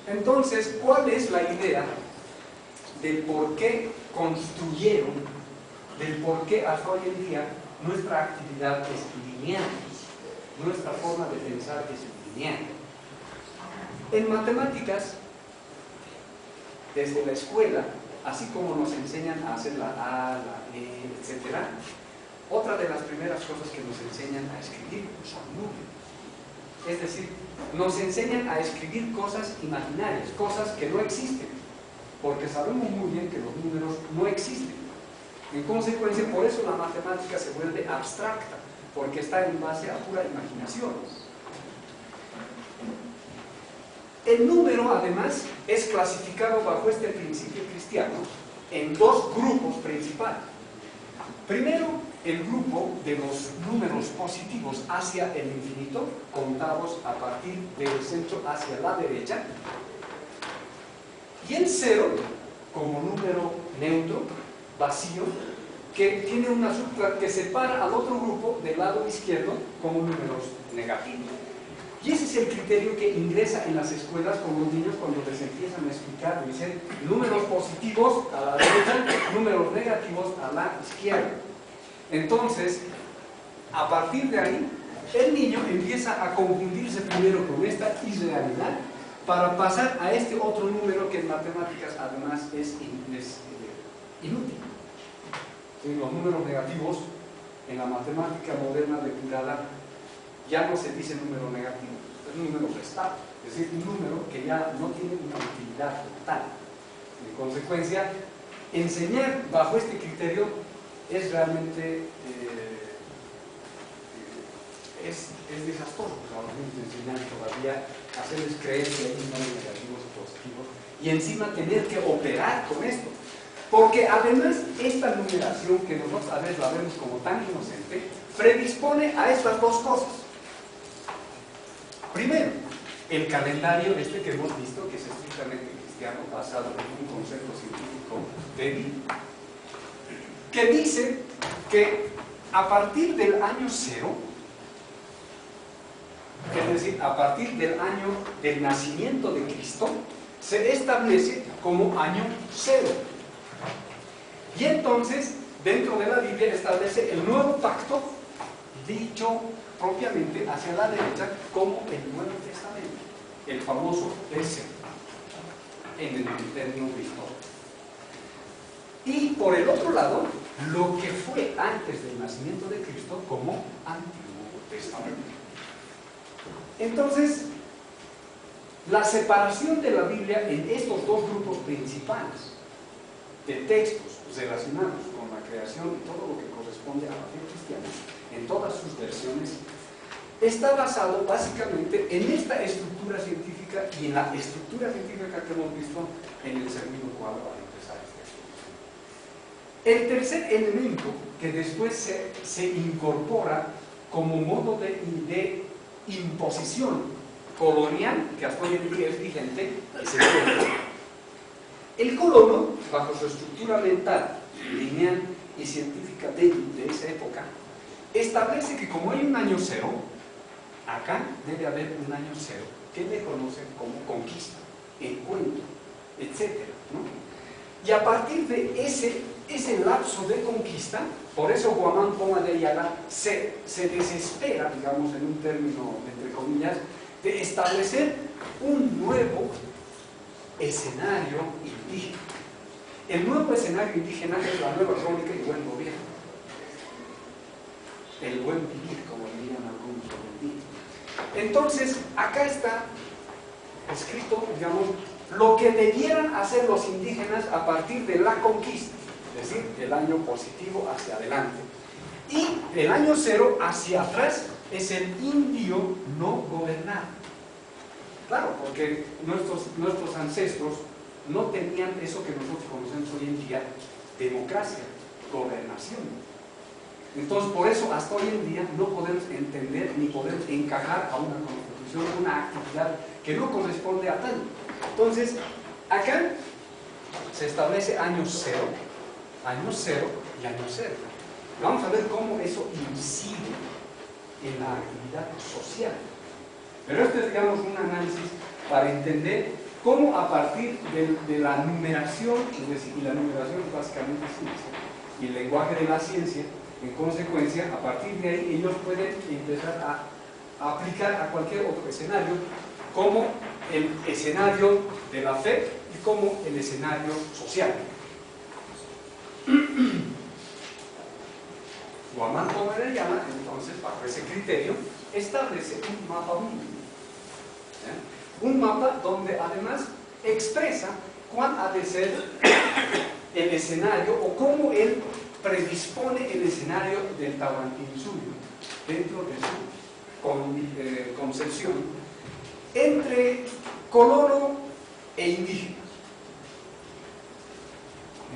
Entonces, ¿cuál es la idea del por qué construyeron, del por qué hasta hoy en día nuestra actividad es lineal, nuestra forma de pensar es lineal? En matemáticas, desde la escuela, así como nos enseñan a hacer la A, la E, etc., otra de las primeras cosas que nos enseñan a escribir son números. Es decir, nos enseñan a escribir cosas imaginarias, cosas que no existen, porque sabemos muy bien que los números no existen. En consecuencia, por eso la matemática se vuelve abstracta, porque está en base a pura imaginación. El número, además, es clasificado bajo este principio cristiano en dos grupos principales. Primero, el grupo de los números positivos hacia el infinito, contados a partir del centro hacia la derecha, y el cero como número neutro, vacío, que tiene una subtracción que separa al otro grupo del lado izquierdo como números negativos. Y ese es el criterio que ingresa en las escuelas con los niños cuando les empiezan a explicar, dicen números positivos a la derecha, números negativos a la izquierda. Entonces, a partir de ahí, el niño empieza a confundirse primero con esta irrealidad para pasar a este otro número que en matemáticas además es inútil. ¿Sí? Los números negativos en la matemática moderna depurada ya no se dice número negativo, es un número restado, es decir, un número que ya no tiene una utilidad total. En consecuencia, enseñar bajo este criterio es realmente es desastroso para los niños enseñar todavía, hacerles creer que hay números negativos y positivos y encima tener que operar con esto. Porque además esta numeración que nosotros a veces la vemos como tan inocente, predispone a estas dos cosas. Primero, el calendario que hemos visto, que es estrictamente cristiano, basado en un concepto científico débil, que dice que a partir del año cero, es decir, a partir del año del nacimiento de Cristo, se establece como año cero. Y entonces, dentro de la Biblia establece el nuevo pacto, dicho propiamente hacia la derecha, como el Nuevo Testamento, el famoso ese, en el término Cristo. Y por el otro lado, lo que fue antes del nacimiento de Cristo como Antiguo Testamento. Entonces, la separación de la Biblia en estos dos grupos principales de textos relacionados con la creación y todo lo que corresponde a la fe cristiana, en todas sus versiones, está basado básicamente en esta estructura científica y en la estructura científica que hemos visto en el segundo cuadro al empezar este estudio. El tercer elemento que después se incorpora como modo de imposición colonial, que hasta hoy en día es vigente, es el colono. El colono, bajo su estructura mental, lineal y científica de esa época, establece que como hay un año cero, acá debe haber un año cero, que le conocen como conquista, encuentro, etc., ¿no? Y a partir de ese lapso de conquista, por eso Guamán Poma de Ayala se desespera, digamos en un término entre comillas, de establecer un nuevo escenario indígena. El nuevo escenario indígena es la nueva crónica y buen gobierno. El buen vivir, como dirían algunos hoy en día. Entonces, acá está escrito, digamos, lo que debieran hacer los indígenas a partir de la conquista, es decir, el año positivo hacia adelante. Y el año cero hacia atrás es el indio no gobernado. Claro, porque nuestros ancestros no tenían eso que nosotros conocemos hoy en día, democracia, gobernación. Entonces, por eso, hasta hoy en día no podemos entender ni podemos encajar a una constitución, una actividad que no corresponde a tal. Entonces, acá se establece año cero y año cero. Vamos a ver cómo eso incide en la actividad social. Pero este es, digamos, un análisis para entender cómo a partir de la numeración, es decir, y la numeración es básicamente ciencia, y el lenguaje de la ciencia, en consecuencia, a partir de ahí ellos pueden empezar a aplicar a cualquier otro escenario, como el escenario de la fe y como el escenario social. Guamán Pomeraniana, entonces, bajo ese criterio, establece un mapa mínimo. Un mapa donde además expresa cuál ha de ser el escenario o cómo él predispone el escenario del Tahuantinsuyo dentro de su concepción entre colono e indígena.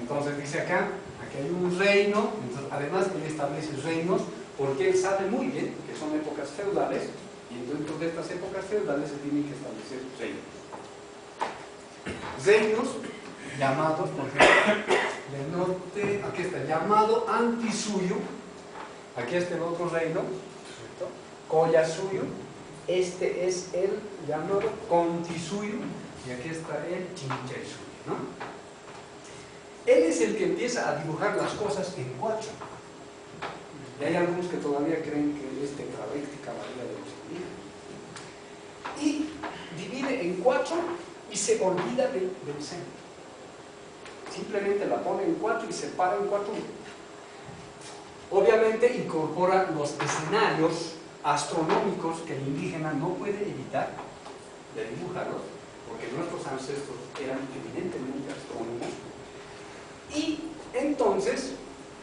Entonces dice acá, aquí hay un reino, entonces, además él establece reinos porque él sabe muy bien que son épocas feudales y dentro de estas épocas feudales se tienen que establecer reinos. Reinos llamados, por ejemplo, del norte, aquí está, llamado Antisuyo, aquí está el otro reino, Collasuyo, este es el llamado Contisuyo y aquí está el Chinchaysuyo, ¿no? Él es el que empieza a dibujar las cosas en cuatro. Y hay algunos que todavía creen que es tetraléctica la vida de los indígenas. Y divide en cuatro y se olvida del centro. Simplemente la pone en cuatro y se para en cuatro. Obviamente incorpora los escenarios astronómicos que el indígena no puede evitar de dibujarlos, porque nuestros ancestros eran evidentemente astrónomos. Y entonces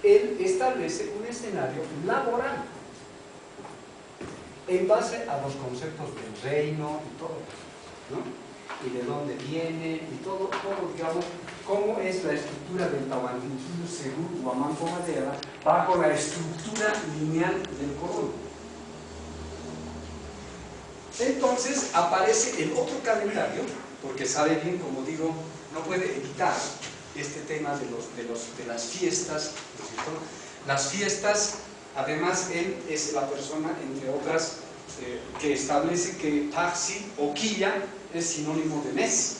él establece un escenario laboral en base a los conceptos del reino y todo eso, ¿no? Y de dónde viene y todo, digamos, cómo es la estructura del Tahuantinsuyo según Guamán Pomeraniana bajo la estructura lineal del colono. Entonces aparece el otro calendario, porque sabe bien, como digo, no puede evitar este tema de las fiestas, ¿no es cierto? Las fiestas, además, él es la persona, entre otras, que establece que Taxi o Quilla es sinónimo de mes,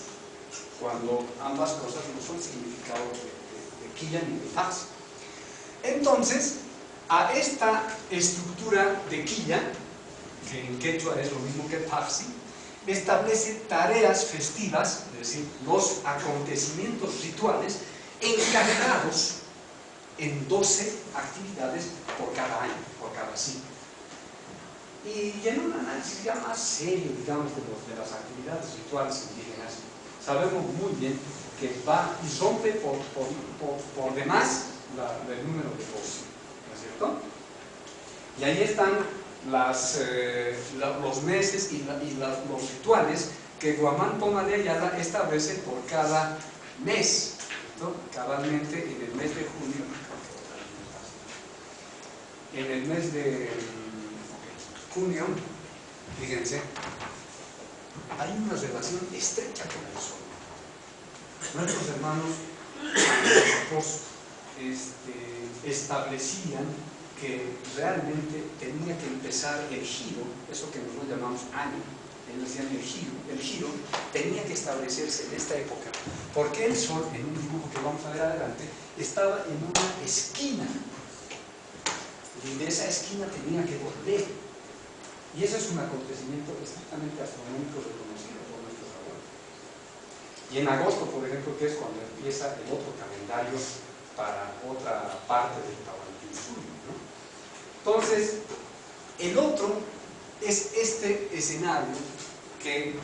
cuando ambas cosas no son significados de Quilla ni de Taxi. Entonces, a esta estructura de Quilla, que en quechua es lo mismo que Taxi, establece tareas festivas, es decir, los acontecimientos rituales encargados en 12 actividades por cada año, por cada siglo. Y en un análisis ya más serio, digamos, de las actividades rituales indígenas, sabemos muy bien que va y rompe por demás el número de 12, ¿no es cierto? Y ahí están los meses y los rituales que Guamán Pomeraniana establece por cada mes, ¿no? Cabalmente en el mes de junio, en el mes de junio, fíjense, hay una relación estrecha con el sol. Nuestros hermanos establecían que realmente tenía que empezar el giro, eso que nosotros llamamos año, ellos decían el giro tenía que establecerse en esta época, porque el sol, en un dibujo que vamos a ver adelante, estaba en una esquina, y de esa esquina tenía que volver, y ese es un acontecimiento estrictamente astronómico reconocido por nuestros abuelos. Y en agosto, por ejemplo, que es cuando empieza el otro calendario para otra parte del Tahuantinsuyo, ¿no? Entonces, el otro es este escenario que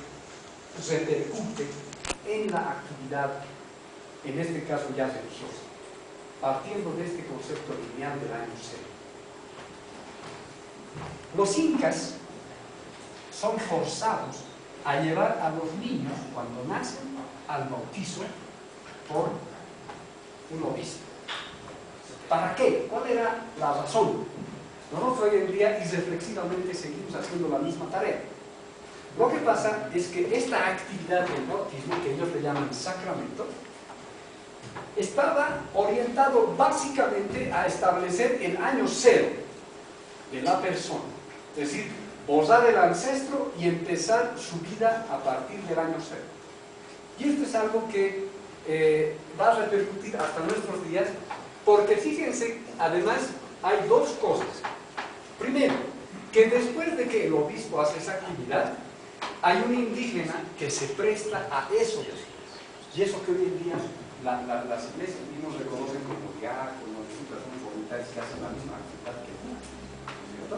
repercute en la actividad, en este caso ya religiosa, partiendo de este concepto lineal del año cero. Los incas son forzados a llevar a los niños, cuando nacen, al bautizo por un obispo. ¿Para qué? ¿Cuál era la razón? Nosotros hoy en día irreflexivamente seguimos haciendo la misma tarea. Lo que pasa es que esta actividad del bautismo, que ellos le llaman sacramento, estaba orientado básicamente a establecer el año cero de la persona. Es decir, borrar el ancestro y empezar su vida a partir del año cero. Y esto es algo que va a repercutir hasta nuestros días, porque fíjense, además hay dos cosas. Primero, que después de que el obispo hace esa actividad, hay un indígena que se presta a eso. Y eso que hoy en día las iglesias mismos reconocen como diáconos y personas voluntarias que hacen la misma actividad que uno, ¿cierto?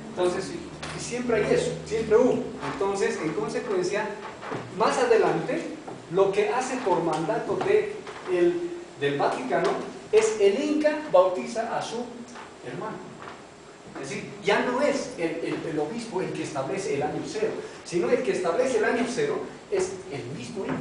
Entonces, y siempre hay eso, siempre hubo. Entonces, en consecuencia, más adelante, lo que hace por mandato del Vaticano es el Inca bautiza a su hermano. Es decir, ya no es el obispo el que establece el año cero, sino el que establece el año cero es el mismo Inca.